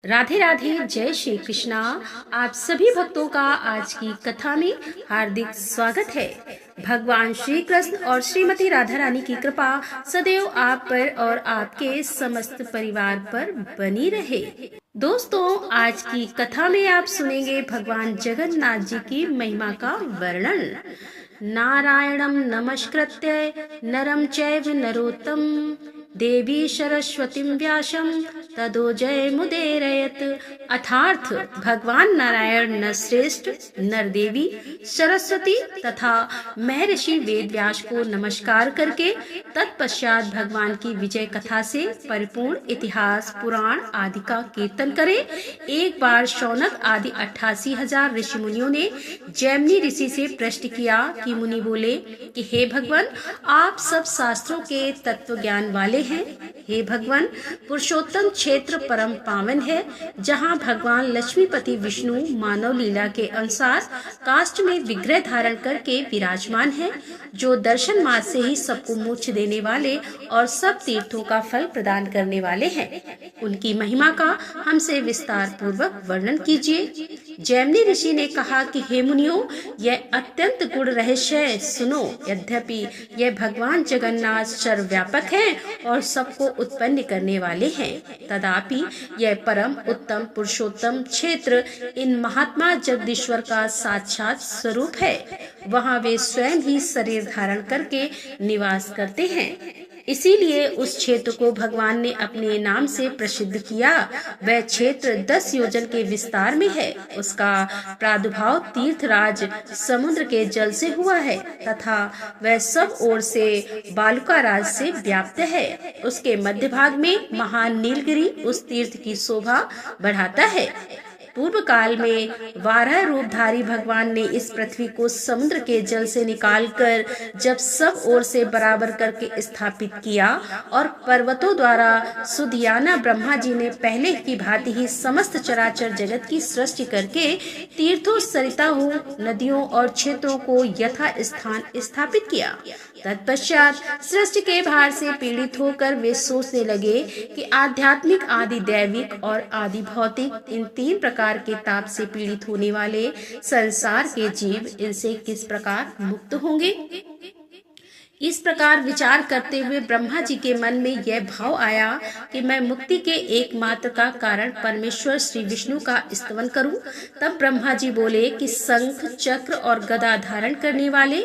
राधे राधे, जय श्री कृष्णा। आप सभी भक्तों का आज की कथा में हार्दिक स्वागत है। भगवान श्री कृष्ण और श्रीमती राधा रानी की कृपा सदैव आप पर और आपके समस्त परिवार पर बनी रहे। दोस्तों, आज की कथा में आप सुनेंगे भगवान जगन्नाथ जी की महिमा का वर्णन। नारायणं नमस्कृत्य नरं चैव नरोत्तमं देवी सरस्वतीं व्यासं ततो जयमुदीरयेत्। अर्थात भगवान नारायण न श्रेष्ठ नर देवी सरस्वती तथा महर्षि वेद व्यास को नमस्कार करके तत्पश्चात भगवान की विजय कथा से परिपूर्ण इतिहास पुराण आदि का कीर्तन करें। एक बार शौनक आदि 88,000 ऋषि मुनियों ने जैमिनी ऋषि से प्रश्न किया कि मुनि बोले कि हे भगवान, आप सब शास्त्रों के तत्व ज्ञान वाले हैं। हे भगवान, पुरुषोत्तम क्षेत्र परम पावन है, जहाँ भगवान लक्ष्मीपति विष्णु मानव लीला के अनुसार काष्ठ में विग्रह धारण करके विराजमान है, जो दर्शन मात्र से ही सबको मोक्ष देने वाले और सब तीर्थों का फल प्रदान करने वाले हैं। उनकी महिमा का हमसे विस्तार पूर्वक वर्णन कीजिए। जैमिनी ऋषि ने कहा कि हे मुनियों, यह अत्यंत गुण रहस्य है, सुनो। यद्यपि यह भगवान जगन्नाथ सर्वव्यापक है और सबको उत्पन्न करने वाले हैं, तथापि यह परम उत्तम पुरुषोत्तम क्षेत्र इन महात्मा जगदीश्वर का साक्षात स्वरूप है। वहाँ वे स्वयं ही शरीर धारण करके निवास करते हैं, इसीलिए उस क्षेत्र को भगवान ने अपने नाम से प्रसिद्ध किया। वह क्षेत्र 10 योजन के विस्तार में है। उसका प्रादुर्भाव तीर्थराज समुद्र के जल से हुआ है तथा वह सब ओर से बालुका राज से व्याप्त है। उसके मध्य भाग में महान नीलगिरी उस तीर्थ की शोभा बढ़ाता है। पूर्व काल में वाराह रूपधारी भगवान ने इस पृथ्वी को समुद्र के जल से निकालकर जब सब ओर से बराबर करके स्थापित किया और पर्वतों द्वारा सुधियाना ब्रह्मा जी ने पहले की भांति ही समस्त चराचर जगत की सृष्टि करके तीर्थों, सरिताओं, नदियों और क्षेत्रों को यथा स्थान स्थापित किया। तत्पश्चात सृष्टि के भार से पीड़ित होकर वे सोचने लगे कि आध्यात्मिक, आदि दैविक और आदि भौतिक इन 3 प्रकार के ताप से पीड़ित होने वाले संसार के जीव इनसे किस प्रकार मुक्त होंगे। इस प्रकार विचार करते हुए ब्रह्मा जी के मन में यह भाव आया कि मैं मुक्ति के एकमात्र का कारण परमेश्वर श्री विष्णु का स्तवन करूं। तब ब्रह्मा जी बोले कि शंख, चक्र और गदा धारण करने वाले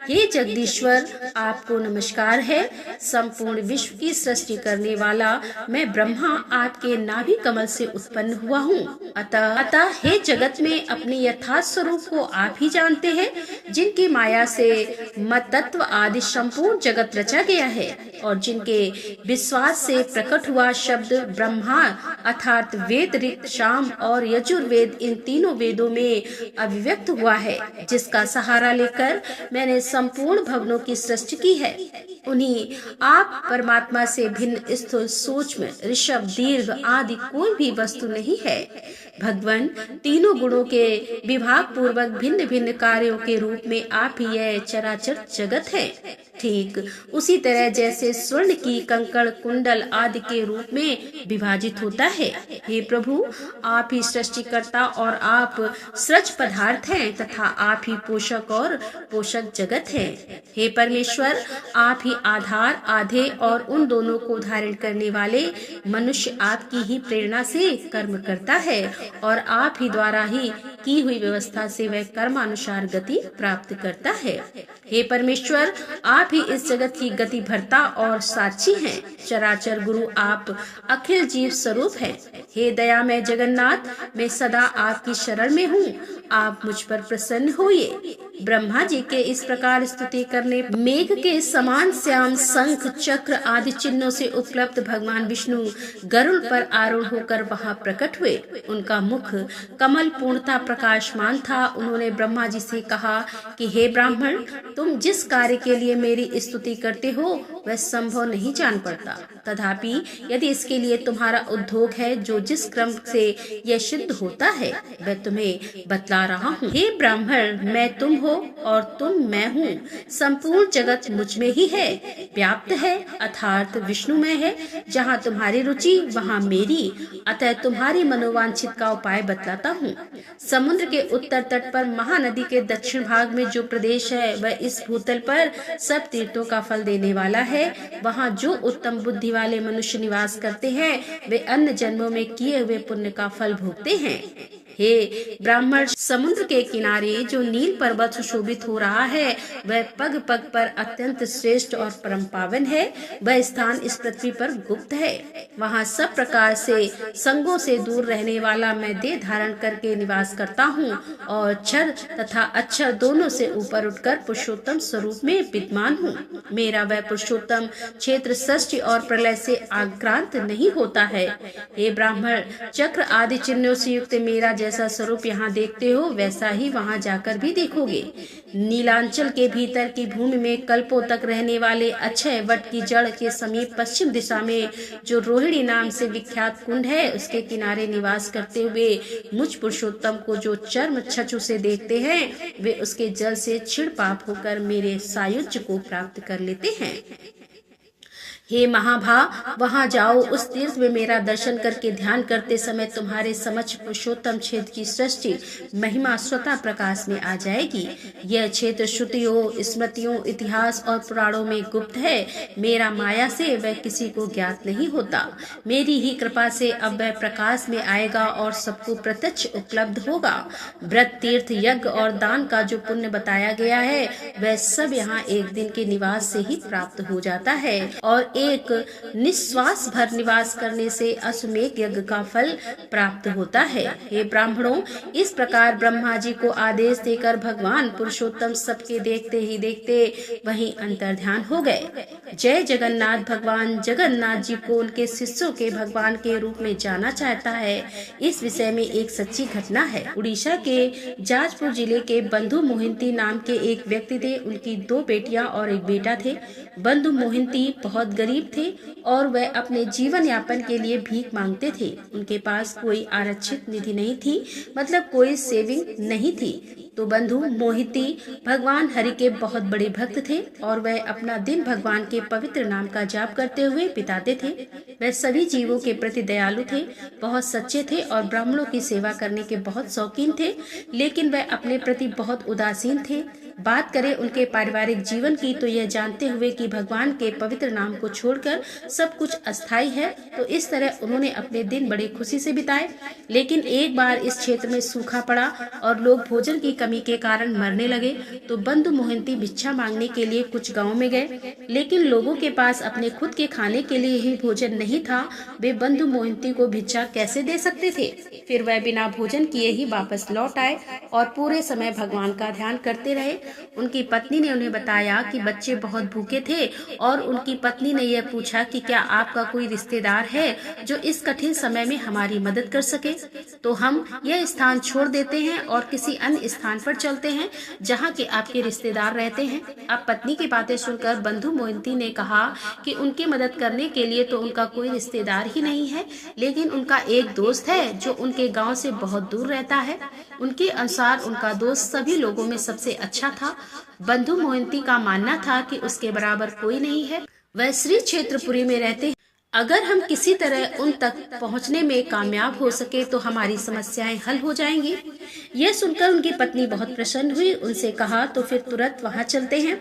हे जगदीश्वर, आपको नमस्कार है। संपूर्ण विश्व की सृष्टि करने वाला मैं ब्रह्मा आपके नाभि कमल से उत्पन्न हुआ हूँ। अतः हे जगत में अपने यथार्थ स्वरूप को आप ही जानते हैं, जिनकी माया से मत तत्व आदि संपूर्ण जगत रचा गया है और जिनके विश्वास से प्रकट हुआ शब्द ब्रह्मा अर्थात वेद, ऋक्, साम और यजुर्वेद इन तीनों वेदों में अभिव्यक्त हुआ है, जिसका सहारा लेकर मैंने संपूर्ण भवनों की सृष्टि की है। उन्हीं आप परमात्मा से भिन्न स्थूल, सूक्ष्म, ऋषभ, दीर्घ आदि कोई भी वस्तु नहीं है। भगवान, तीनों गुणों के विभाग पूर्वक भिन्न भिन्न कार्यों के रूप में आप ही यह चराचर जगत है। ठीक उसी तरह जैसे स्वर्ण की कंकड़, कुंडल आदि के रूप में विभाजित होता है। हे प्रभु, आप ही सृष्टिकर्ता और आप सृज पदार्थ हैं तथा आप ही पोषक और पोषक जगत हैं। हे परमेश्वर, आप ही आधार, आधे और उन दोनों को धारण करने वाले। मनुष्य आपकी ही प्रेरणा से कर्म करता है और आप ही द्वारा ही की हुई व्यवस्था से वह कर्मानुसार गति प्राप्त करता है। हे परमेश्वर, आप ही इस जगत की गति भरता और साक्षी हैं। चराचर गुरु आप अखिल जीव स्वरूप हैं। हे दयामय जगन्नाथ, मैं सदा आपकी शरण में हूँ, आप मुझ पर प्रसन्न होइए। ब्रह्मा जी के इस प्रकार स्तुति करने मेघ के समान श्याम, शंख, चक्र आदि चिन्हों से उपलब्ध भगवान विष्णु गरुड़ पर आरूढ़ होकर वहां प्रकट हुए। उनका मुख कमल पूर्णता प्रकाशमान था। उन्होंने ब्रह्मा जी से कहा कि हे ब्राह्मण, तुम जिस कार्य के लिए मेरी स्तुति करते हो वह संभव नहीं जान पड़ता। तथापि यदि इसके लिए तुम्हारा उद्योग है, जो जिस क्रम से यह सिद्ध होता है वह तुम्हें बतला रहा हूँ। हे ब्राह्मण, मैं तुम हो और तुम मैं हूँ। संपूर्ण जगत मुझ में ही है, व्याप्त है, अर्थात विष्णुमय है। जहाँ तुम्हारी रुचि वहाँ मेरी, अतः तुम्हारी मनोवांछित का उपाय बतलाता हूँ। समुद्र के उत्तर तट पर महानदी के दक्षिण भाग में जो प्रदेश है वह इस भूतल पर सब तीर्थों का फल देने वाला है। वहाँ जो उत्तम बुद्धि वाले मनुष्य निवास करते हैं वे अन्य जन्मों में किए हुए पुण्य का फल भोगते हैं। हे ब्राह्मण, समुद्र के किनारे जो नील पर्वत सुशोभित हो रहा है वह पग पग पर अत्यंत श्रेष्ठ और परम पावन है। वह स्थान इस पृथ्वी पर गुप्त है। वहाँ सब प्रकार से संगों से दूर रहने वाला मैं देह धारण करके निवास करता हूँ और क्षर तथा अक्षर दोनों से ऊपर उठकर पुरुषोत्तम स्वरूप में विद्यमान हूँ। मेरा वह पुरुषोत्तम क्षेत्र सृष्टि और प्रलय से आक्रांत नहीं होता है। हे ब्राह्मण, चक्र आदि चिन्हों से युक्त मेरा जैसा स्वरूप यहाँ देखते हो वैसा ही वहाँ जाकर भी देखोगे। नीलांचल के भीतर की भूमि में कल्पों तक रहने वाले अक्षय वट की जड़ के समीप पश्चिम दिशा में जो रोहिणी नाम से विख्यात कुंड है उसके किनारे निवास करते हुए मुझ पुरुषोत्तम को जो चर्म छछु से देखते हैं वे उसके जल से छिड़ पाप होकर मेरे सायुज्य को प्राप्त कर लेते हैं। हे महाभाग, वहाँ जाओ। उस तीर्थ में मेरा दर्शन करके ध्यान करते समय तुम्हारे समक्ष पुरुषोत्तम क्षेत्र की सृष्टि महिमा स्वतः प्रकाश में आ जाएगी। यह क्षेत्र श्रुतियों, स्मृतियों, इतिहास और पुराणों में गुप्त है। मेरा माया से वह किसी को ज्ञात नहीं होता। मेरी ही कृपा से अब वह प्रकाश में आएगा और सबको प्रत्यक्ष उपलब्ध होगा। व्रत, तीर्थ, यज्ञ और दान का जो पुण्य बताया गया है वह सब यहाँ एक दिन के निवास से ही प्राप्त हो जाता है और एक निश्वास भर निवास करने से अश्वमेध यज्ञ का फल प्राप्त होता है। हे ब्राह्मणों, इस प्रकार ब्रह्मा जी को आदेश देकर भगवान पुरुषोत्तम सबके देखते ही देखते वहीं अंतर्ध्यान हो गए। जय जगन्नाथ। भगवान जगन्नाथ जी को उनके शिष्यों के भगवान के रूप में जाना चाहता है। इस विषय में एक सच्ची घटना है। उड़ीसा के जाजपुर जिले के बंधु मोहिंती नाम के एक व्यक्ति थे। उनकी 2 बेटियां और एक बेटा थे। बंधु मोहिंती बहुत गरीब थे और वह अपने जीवन यापन के लिए भीख मांगते थे। उनके पास कोई आरक्षित निधि नहीं थी, मतलब कोई सेविंग नहीं थी। तो बंधु मोहिती भगवान हरि के बहुत बड़े भक्त थे और वह अपना दिन भगवान के पवित्र नाम का जाप करते हुए बिताते थे। वह सभी जीवों के प्रति दयालु थे, बहुत सच्चे थे और ब्राह्मणों की सेवा करने के बहुत शौकीन थे, लेकिन वह अपने प्रति बहुत उदासीन थे। बात करें उनके पारिवारिक जीवन की तो यह जानते हुए कि भगवान के पवित्र नाम को छोड़कर सब कुछ अस्थायी है, तो इस तरह उन्होंने अपने दिन बड़े खुशी से बिताए। लेकिन एक बार इस क्षेत्र में सूखा पड़ा और लोग भोजन की कमी के कारण मरने लगे। तो बंधु मोहिंती भिक्षा मांगने के लिए कुछ गाँव में गए, लेकिन लोगों के पास अपने खुद के खाने के लिए ही भोजन नहीं था। वे बंधु मोहिंती को भिक्षा कैसे दे सकते थे। फिर वह बिना भोजन किए ही वापस लौट आए और पूरे समय भगवान का ध्यान करते रहे। उनकी पत्नी ने उन्हें बताया कि बच्चे बहुत भूखे थे और उनकी पत्नी ने यह पूछा कि क्या आपका कोई रिश्तेदार है जो इस कठिन समय में हमारी मदद कर सके। तो हम यह स्थान छोड़ देते हैं और किसी अन्य स्थान पर चलते हैं जहाँ के आपके रिश्तेदार रहते हैं। अब पत्नी की बातें सुनकर बंधु मोहिंती ने कहा कि उनकी मदद करने के लिए तो उनका कोई रिश्तेदार ही नहीं है, लेकिन उनका एक दोस्त है जो उनके गाँव से बहुत दूर रहता है। उनके अनुसार उनका दोस्त सभी लोगों में सबसे अच्छा था। बंधु मोहिंती का मानना था कि उसके बराबर कोई नहीं है। वह श्री क्षेत्रपुरी में रहते हैं। अगर हम किसी तरह उन तक पहुंचने में कामयाब हो सके तो हमारी समस्याएं हल हो जाएंगी। यह सुनकर उनकी पत्नी बहुत प्रसन्न हुई। उनसे कहा तो फिर तुरंत वहां चलते हैं।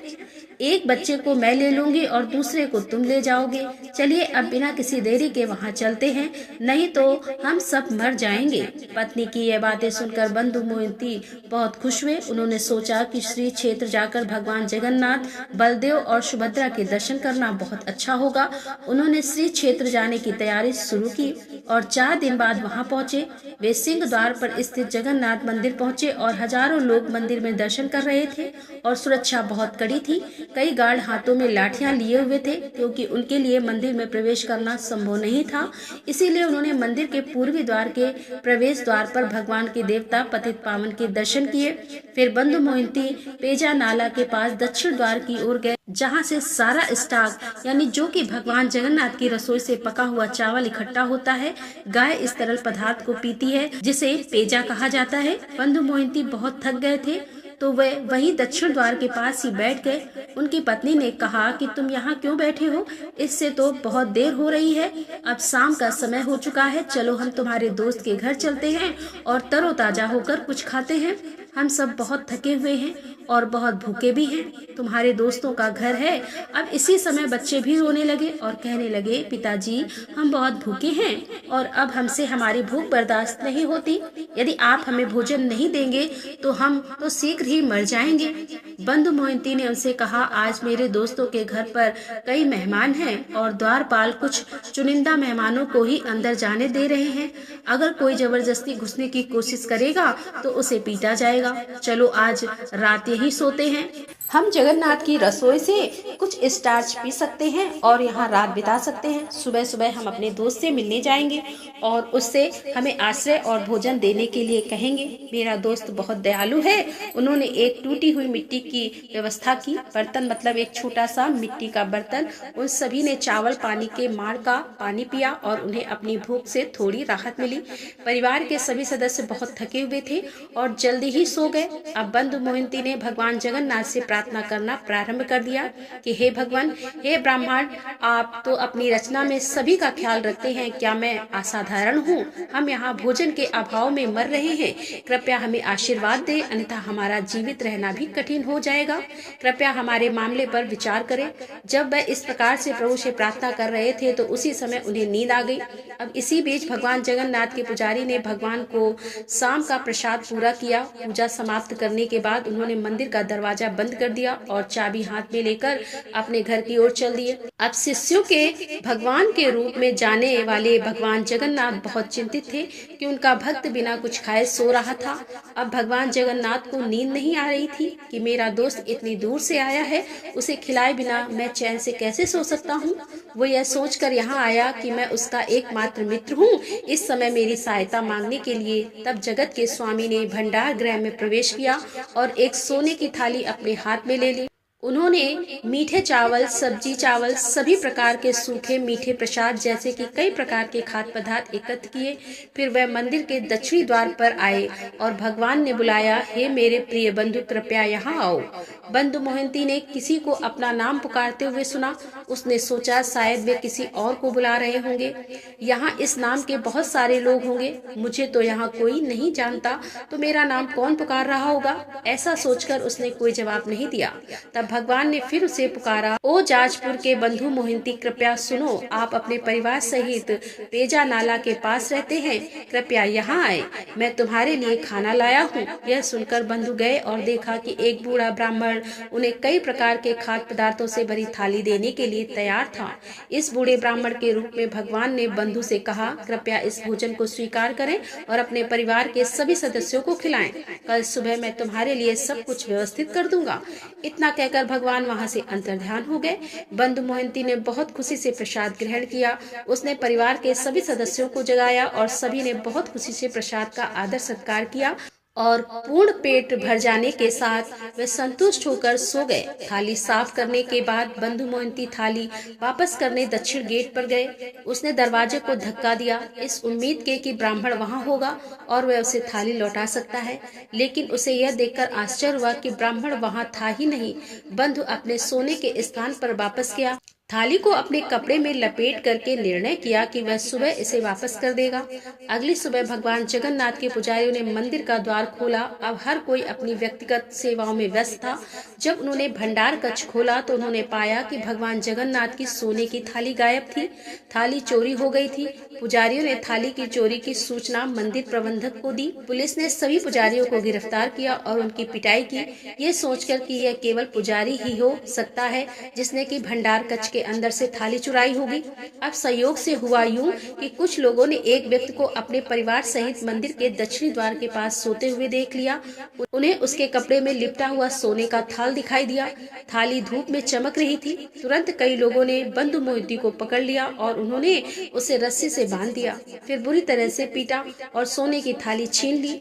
एक बच्चे को मैं ले लूंगी और दूसरे को तुम ले जाओगे। चलिए अब बिना किसी देरी के वहां चलते हैं, नहीं तो हम सब मर जाएंगे। पत्नी की यह बातें सुनकर बंधु मोहिंती बहुत खुश हुए। उन्होंने सोचा कि श्री क्षेत्र जाकर भगवान जगन्नाथ, बलदेव और सुभद्रा के दर्शन करना बहुत अच्छा होगा। उन्होंने श्री क्षेत्र जाने की तैयारी शुरू की और 4 दिन बाद वहां पहुंचे। वे सिंह द्वार पर स्थित जगन्नाथ मंदिर पहुंचे और हजारों लोग मंदिर में दर्शन कर रहे थे और सुरक्षा बहुत कड़ी थी। कई गार्ड हाथों में लाठियां लिए हुए थे, क्योंकि उनके लिए मंदिर में प्रवेश करना संभव नहीं था। इसीलिए उन्होंने मंदिर के पूर्वी द्वार के प्रवेश द्वार पर भगवान के देवता पतित पावन के दर्शन किए। फिर बंधु मोहिंती पेजा नाला के पास दक्षिण द्वार की ओर गए, जहाँ से सारा स्टॉक यानी जो कि भगवान जगन्नाथ की रसोई से पका हुआ चावल इकट्ठा होता है। गाय इस तरल पदार्थ को पीती है, जिसे पेजा कहा जाता है। बंधु मोहिंती बहुत थक गए थे, तो वे वही दक्षिण द्वार के पास ही बैठ गए। उनकी पत्नी ने कहा कि तुम यहाँ क्यों बैठे हो? इससे तो बहुत देर हो रही है, अब शाम का समय हो चुका है। चलो हम तुम्हारे दोस्त के घर चलते हैं और तरोताजा होकर कुछ खाते हैं। हम सब बहुत थके हुए हैं और बहुत भूखे भी हैं। तुम्हारे दोस्तों का घर है। अब इसी समय बच्चे भी रोने लगे और कहने लगे, पिताजी हम बहुत भूखे हैं और अब हमसे हमारी भूख बर्दाश्त नहीं होती। यदि आप हमें भोजन नहीं देंगे तो हम तो शीघ्र ही मर जाएंगे। बंधु मोहिंती ने उनसे कहा, आज मेरे दोस्तों के घर पर कई मेहमान हैं और द्वारपाल कुछ चुनिंदा मेहमानों को ही अंदर जाने दे रहे हैं। अगर कोई जबरदस्ती घुसने की कोशिश करेगा तो उसे पीटा जाएगा। चलो आज रात यही सोते हैं। हम जगन्नाथ की रसोई से कुछ स्टार्च पी सकते हैं और यहाँ रात बिता सकते हैं। सुबह सुबह हम अपने दोस्त से मिलने जाएंगे और उससे हमें आश्रय और भोजन देने के लिए कहेंगे। मेरा दोस्त बहुत दयालु है। उन्होंने एक टूटी हुई मिट्टी की व्यवस्था की। बर्तन मतलब एक छोटा सा मिट्टी का बर्तन। उन सभी ने चावल पानी के मार का पानी पिया और उन्हें अपनी भूख से थोड़ी राहत मिली। परिवार के सभी सदस्य बहुत थके हुए थे और जल्दी ही सो गए। अब बंधु मोहिंती ने भगवान जगन्नाथ से प्रार्थना करना प्रारंभ कर दिया कि हे भगवान, हे ब्राह्मण, आप तो अपनी रचना में सभी का ख्याल रखते हैं। क्या मैं असाधारण हूँ? हम यहाँ भोजन के अभाव में मर रहे हैं। कृपया हमें आशीर्वाद दे, अन्यथा हमारा जीवित रहना भी कठिन हो जाएगा। कृपया हमारे मामले पर विचार करें। जब वह इस प्रकार से प्रभु से प्रार्थना कर रहे थे तो उसी समय उन्हें नींद आ गई। अब इसी बीच भगवान जगन्नाथ के पुजारी ने भगवान को शाम का प्रसाद पूरा किया। पूजा समाप्त करने के बाद उन्होंने मंदिर का दरवाजा बंद कर दिया और चाबी हाथ में लेकर अपने घर की ओर चल दिए। अब शिष्यों के भगवान के रूप में जाने वाले भगवान जगन्नाथ बहुत चिंतित थे कि उनका भक्त बिना कुछ खाए सो रहा था। अब भगवान जगन्नाथ को नींद नहीं आ रही थी कि मेरा दोस्त इतनी दूर से आया है, उसे खिलाए बिना मैं चैन से कैसे सो सकता हूँ। वो यह सोचकर यहाँ आया कि मैं उसका एकमात्र मित्र हूँ, इस समय मेरी सहायता मांगने के लिए। तब जगत के स्वामी ने भंडार गृह में प्रवेश किया और एक सोने की थाली अपने हाथ में ले ली। उन्होंने मीठे चावल, सब्जी चावल, सभी प्रकार के सूखे मीठे प्रसाद जैसे कि कई प्रकार के खाद्य पदार्थ एकत्र किए। फिर वह मंदिर के दक्षिणी द्वार पर आए और भगवान ने बुलाया, हे मेरे प्रिय बंधु, कृपया यहाँ आओ। बंधु मोहिंती ने किसी को अपना नाम पुकारते हुए सुना। उसने सोचा शायद वे किसी और को बुला रहे होंगे। यहाँ इस नाम के बहुत सारे लोग होंगे, मुझे तो यहाँ कोई नहीं जानता, तो मेरा नाम कौन पुकार रहा होगा। ऐसा सोचकर उसने कोई जवाब नहीं दिया। तब भगवान ने फिर उसे पुकारा, ओ जाजपुर के बंधु मोहिंती, कृपया सुनो। आप अपने परिवार सहित पेजा नाला के पास रहते हैं, कृपया यहाँ आए, मैं तुम्हारे लिए खाना लाया हूँ। यह सुनकर बंधु गए और देखा कि एक बूढ़ा ब्राह्मण उन्हें कई प्रकार के खाद्य पदार्थों से भरी थाली देने के लिए तैयार था। इस बूढ़े ब्राह्मण के रूप में भगवान ने बंधु से कहा, कृपया इस भोजन को स्वीकार करें और अपने परिवार के सभी सदस्यों को खिलाएं। कल सुबह मैं तुम्हारे लिए सब कुछ व्यवस्थित कर दूंगा। इतना कहकर भगवान वहां से अंतर्ध्यान हो गए। बंधु मोहिंती ने बहुत खुशी से प्रसाद ग्रहण किया। उसने परिवार के सभी सदस्यों को जगाया और सभी ने बहुत खुशी से प्रसाद का आदर सत्कार किया और पूर्ण पेट भर जाने के साथ वे संतुष्ट होकर सो गए। थाली साफ करने के बाद बंधु मोहिंती थाली वापस करने दक्षिण गेट पर गए। उसने दरवाजे को धक्का दिया, इस उम्मीद के कि ब्राह्मण वहां होगा और वह उसे थाली लौटा सकता है, लेकिन उसे यह देखकर आश्चर्य हुआ कि ब्राह्मण वहां था ही नहीं। बंधु अपने सोने के स्थान पर वापस गया, थाली को अपने कपड़े में लपेट करके निर्णय किया कि वह सुबह इसे वापस कर देगा। अगली सुबह भगवान जगन्नाथ के पुजारियों ने मंदिर का द्वार खोला। अब हर कोई अपनी व्यक्तिगत सेवाओं में व्यस्त था। जब उन्होंने भंडार कक्ष खोला तो उन्होंने पाया कि भगवान जगन्नाथ की सोने की थाली गायब थी। थाली चोरी हो गई थी। पुजारियों ने थाली की चोरी की सूचना मंदिर प्रबंधक को दी। पुलिस ने सभी पुजारियों को गिरफ्तार किया और उनकी पिटाई की, ये सोचकर कि यह केवल पुजारी ही हो सकता है जिसने कि भंडार कक्ष के अंदर से थाली चुराई होगी। अब संयोग से हुआ यूं कि कुछ लोगों ने एक व्यक्ति को अपने परिवार सहित मंदिर के दक्षिणी द्वार के पास सोते हुए देख लिया। उन्हें उसके कपड़े में लिपटा हुआ सोने का थाल दिखाई दिया। थाली धूप में चमक रही थी। तुरंत कई लोगों ने बंधु मोहिती को पकड़ लिया और उन्होंने उसे रस्सी से बांध दिया, फिर बुरी तरह से पीटा और सोने की थाली छीन ली।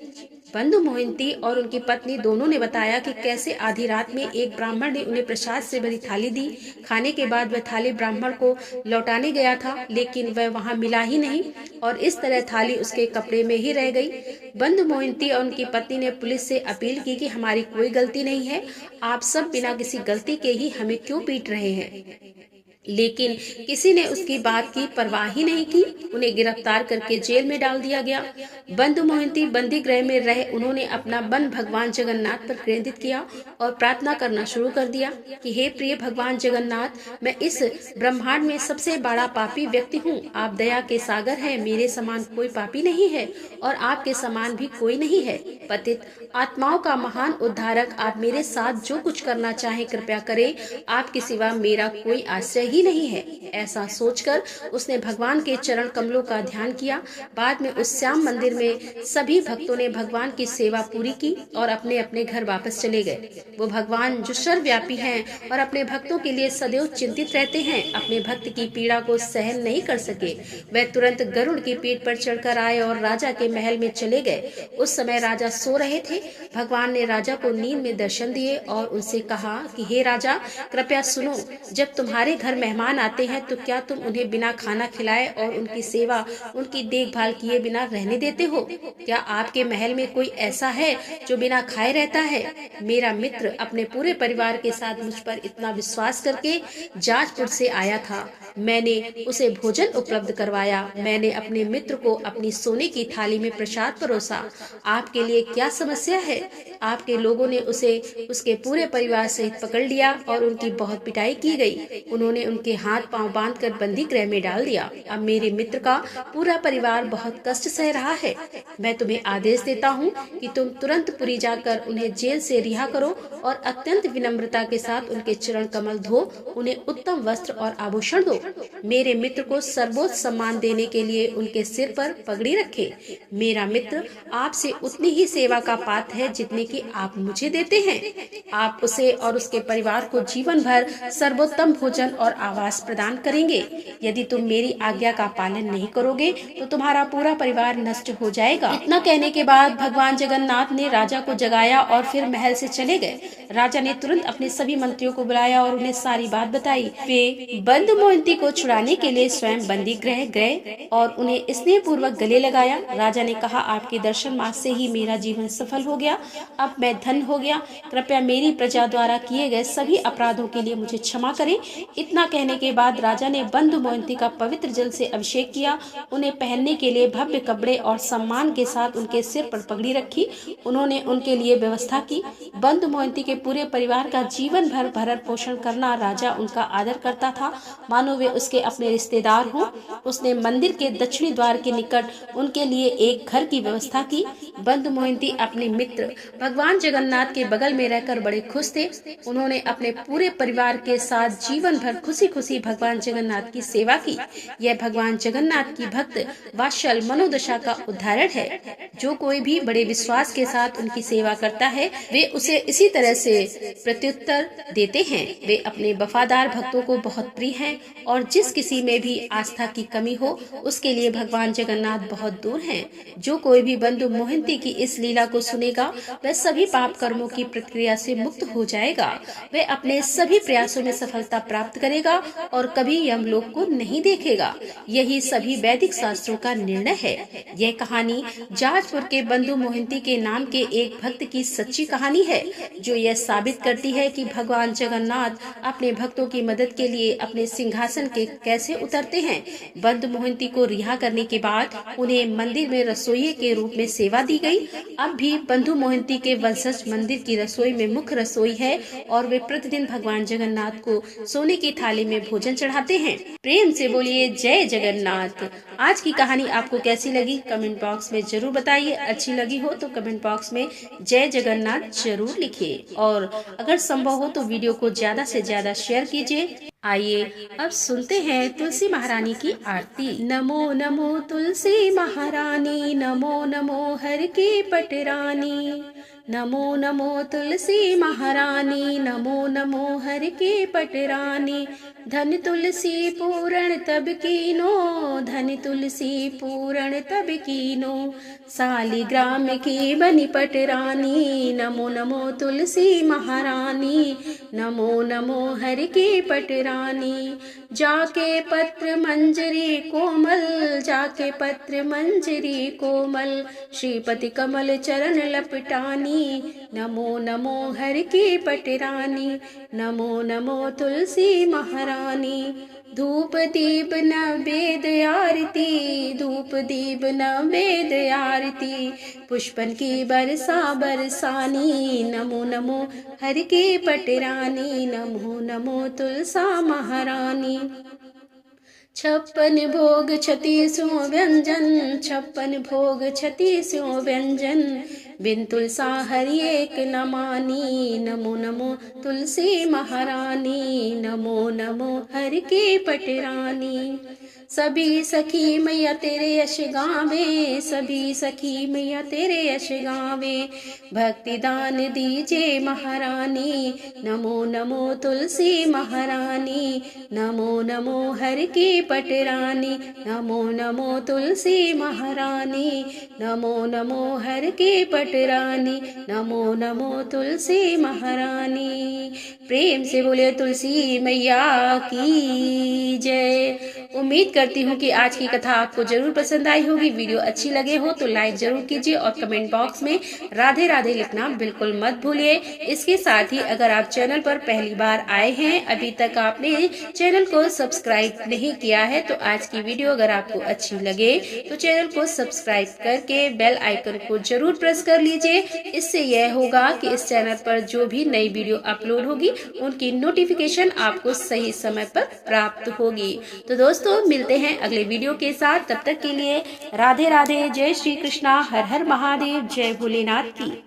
बंधु मोहिंती और उनकी पत्नी दोनों ने बताया कि कैसे आधी रात में एक ब्राह्मण ने उन्हें प्रसाद से भरी थाली दी। खाने के बाद वह थाली ब्राह्मण को लौटाने गया था, लेकिन वह वहां मिला ही नहीं और इस तरह थाली उसके कपड़े में ही रह गई। बंधु मोहिंती और उनकी पत्नी ने पुलिस से अपील की कि हमारी कोई गलती नहीं है, आप सब बिना किसी गलती के ही हमें क्यों पीट रहे हैं। लेकिन किसी ने उसकी बात की परवाह ही नहीं की। उन्हें गिरफ्तार करके जेल में डाल दिया गया। बंधु मोहिंती बंदी गृह में रहे उन्होंने अपना मन भगवान जगन्नाथ पर केंद्रित किया और प्रार्थना करना शुरू कर दिया कि हे प्रिय भगवान जगन्नाथ, मैं इस ब्रह्मांड में सबसे बड़ा पापी व्यक्ति हूँ। आप दया के सागर हैं, मेरे समान कोई पापी नहीं है और आपके समान भी कोई नहीं है। पतित आत्माओं का महान उद्धारक, आप मेरे साथ जो कुछ करना चाहे कृपया करें, आपके सिवा मेरा कोई आश्रय ही नहीं है। ऐसा सोचकर उसने भगवान के चरण कमलों का ध्यान किया। बाद में उस श्याम मंदिर में सभी भक्तों ने भगवान की सेवा पूरी की और अपने अपने घर वापस चले गए। वो भगवान जो सर्वव्यापी हैं और अपने भक्तों के लिए सदैव चिंतित रहते हैं, अपने भक्त की पीड़ा को सहन नहीं कर सके। वह तुरंत गरुड़ की पीठ पर चढ़कर आए और राजा के महल में चले गए। उस समय राजा सो रहे थे। भगवान ने राजा को नींद में दर्शन दिए और उनसे कहा कि हे राजा, कृपया सुनो, जब तुम्हारे घर मेहमान आते हैं तो क्या तुम उन्हें बिना खाना खिलाए और उनकी सेवा, उनकी देखभाल किए बिना रहने देते हो? क्या आपके महल में कोई ऐसा है जो बिना खाए रहता है? मेरा मित्र अपने पूरे परिवार के साथ मुझ पर इतना विश्वास करके जाजपुर से आया था। मैंने उसे भोजन उपलब्ध करवाया। मैंने अपने मित्र को अपनी सोने की थाली में प्रसाद परोसा। आपके लिए क्या समस्या है? आपके लोगों ने उसे उसके पूरे परिवार सहित पकड़ लिया और उनकी बहुत पिटाई की गई। उन्होंने उनके हाथ पांव बांधकर बंदी गृह में डाल दिया। अब मेरे मित्र का पूरा परिवार बहुत कष्ट सह रहा है। मैं तुम्हें आदेश देता हूँ कि तुम तुरंत पुरी जाकर उन्हें जेल से रिहा करो और अत्यंत विनम्रता के साथ उनके चरण कमल धो, उन्हें उत्तम वस्त्र और आभूषण दो। मेरे मित्र को सर्वोच्च सम्मान देने के लिए उनके सिर पर पगड़ी रखे। मेरा मित्र आपसे उतनी ही सेवा का पात्र है जितने की आप मुझे देते हैं। आप उसे और उसके परिवार को जीवन भर सर्वोत्तम भोजन और आवास प्रदान करेंगे। यदि तुम मेरी आज्ञा का पालन नहीं करोगे तो तुम्हारा पूरा परिवार नष्ट हो जाएगा। इतना कहने के बाद भगवान जगन्नाथ ने राजा को जगाया और फिर महल से चले गए। राजा ने तुरंत अपने सभी मंत्रियों को बुलाया और उन्हें सारी बात बताई। वे बंधु मोहिंती को छुड़ाने के लिए स्वयं बंदी गृह गए और उन्हें स्नेह पूर्वक गले लगाया। राजा ने कहा, आपके दर्शन मात्र से ही मेरा जीवन सफल हो गया। अब मैं धन्य हो गया। कृपया मेरी प्रजा द्वारा किए गए सभी अपराधों के लिए मुझे क्षमा करें। इतना कहने के बाद राजा ने बंधु मोहिंती का पवित्र जल से अभिषेक किया। उन्हें पहनने के लिए भव्य कपड़े और सम्मान के साथ उनके सिर पर पगड़ी रखी। उन्होंने उनके लिए व्यवस्था की। बंधु मोहिंती के पूरे परिवार का जीवन भर भरण पोषण करना राजा उनका आदर करता था, मानो वे उसके अपने रिश्तेदार हों। उसने मंदिर के दक्षिणी द्वार के निकट उनके लिए एक घर की व्यवस्था की। बंधु मोहिंती अपने मित्र भगवान जगन्नाथ के बगल में रहकर बड़े खुश थे। उन्होंने अपने पूरे परिवार के साथ जीवन भर खुशी खुशी भगवान जगन्नाथ की सेवा की। यह भगवान जगन्नाथ की भक्त वात्सल मनोदशा का उदाहरण है। जो कोई भी बड़े विश्वास के साथ उनकी सेवा करता है, वे उसे इसी तरह से प्रत्युत्तर देते हैं। वे अपने वफादार भक्तों को बहुत प्रिय हैं और जिस किसी में भी आस्था की कमी हो उसके लिए भगवान जगन्नाथ बहुत दूर हैं। जो कोई भी बंधु मोहिंती की इस लीला को सुनेगा वह सभी पाप कर्मों की प्रक्रिया से मुक्त हो जाएगा। वह अपने सभी प्रयासों में सफलता प्राप्त करेगा और कभी यमलोक को नहीं देखेगा। यही सभी वैदिक शास्त्रों का निर्णय है। यह कहानी जाजपुर के बंधु मोहिंती के नाम के एक भक्त की सच्ची कहानी है, जो यह साबित करती है कि भगवान जगन्नाथ अपने भक्तों की मदद के लिए अपने सिंहासन के कैसे उतरते हैं। बंधु मोहिंती को रिहा करने के बाद उन्हें मंदिर में रसोइये के रूप में सेवा दी गई। अब भी बंधु मोहिंती के वंशज मंदिर की रसोई में मुख्य रसोई है और वे प्रतिदिन भगवान जगन्नाथ को सोने की थाली थाली में भोजन चढ़ाते हैं। प्रेम से बोलिए जय जगन्नाथ। आज की कहानी आपको कैसी लगी कमेंट बॉक्स में जरूर बताइए। अच्छी लगी हो तो कमेंट बॉक्स में जय जगन्नाथ जरूर लिखिए और अगर संभव हो तो वीडियो को ज्यादा से ज्यादा शेयर कीजिए। आइए अब सुनते हैं तुलसी महारानी की आरती। नमो नमो तुलसी महारानी, नमो नमो हर की पटरानी। नमो नमो तुलसी महारानी, नमो नमो हर की पटरानी। धन तुलसी पूरण तब कीनो, धन तुलसी पूरण तब कीनो। सालिग्राम की बनी पटरानी, नमो नमो तुलसी महारानी, नमो नमो हर की पटरानी। जाके पत्र मंजरी कोमल, जाके पत्र मंजरी कोमल, श्रीपति कमल चरण लपटानी। नमो नमो हर की पटरानी, नमो नमो तुलसी महारानी। धूप दीप नवेद आरती, धूप दीप नवेद आरती, पुष्पन की बरसा बरसानी। नमो नमो हर की पटरानी, नमो नमो तुलसा महारानी। 56 भोग 36 व्यंजन, 56 भोग 36 व्यंजन, बिन तुलसा हरि एक न मानी। नमो नमो तुलसी महारानी, नमो नमो हर की पटरानी। सभी सखी मैया तेरे यश गावे, सभी सखी मैया तेरे यश गावे, भक्ति दान दीजे महारानी। नमो नमो तुलसी महारानी, नमो नमो हर की पटरानी, नमो नमो तुलसी महारानी, नमो नमो हर की पटरानी, नमो नमो तुलसी महारानी। प्रेम से बोले तुलसी मैया की जय। उम्मीद करती हूँ कि आज की कथा आपको जरूर पसंद आई होगी। वीडियो अच्छी लगे हो तो लाइक जरूर कीजिए और कमेंट बॉक्स में राधे राधे लिखना बिल्कुल मत भूलिए। इसके साथ ही अगर आप चैनल पर पहली बार आए हैं, अभी तक आपने चैनल को सब्सक्राइब नहीं किया है, तो आज की वीडियो अगर आपको अच्छी लगे तो चैनल को सब्सक्राइब करके बेल आइकन को जरूर प्रेस कर लीजिए। इससे यह होगा कि इस चैनल पर जो भी नई वीडियो अपलोड होगी उनकी नोटिफिकेशन आपको सही समय पर प्राप्त होगी। तो दोस्तों मिलते हैं अगले वीडियो के साथ, तब तक के लिए राधे राधे, जय श्री कृष्णा, हर हर महादेव, जय भोलेनाथ की।